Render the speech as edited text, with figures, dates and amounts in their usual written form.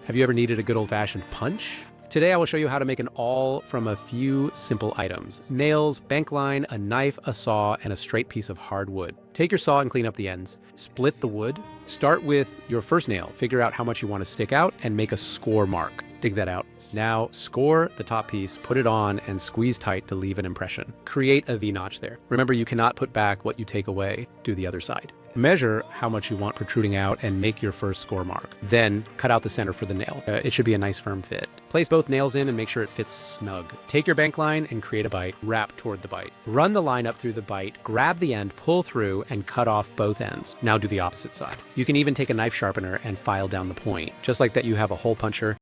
Have you ever needed a good old-fashioned punch? Today I will show you how to make an awl from a few simple items. Nails, bank line, a knife, a saw, and a straight piece of hardwood. Take your saw and clean up the ends. Split the wood. Start with your first nail. Figure out how much you want to stick out and make a score mark. Dig that out. Now score the top piece, put it on, and squeeze tight to leave an impression. Create a V-notch there. Remember, you cannot put back what you take away. Do the other side. Measure how much you want protruding out and make your first score mark. Then cut out the center for the nail. It should be a nice firm fit. Place both nails in and make sure it fits snug. Take your bank line and create a bite. Wrap toward the bite. Run the line up through the bite, grab the end, pull through, and cut off both ends. Now do the opposite side. You can even take a knife sharpener and file down the point. Just like that, you have a hole puncher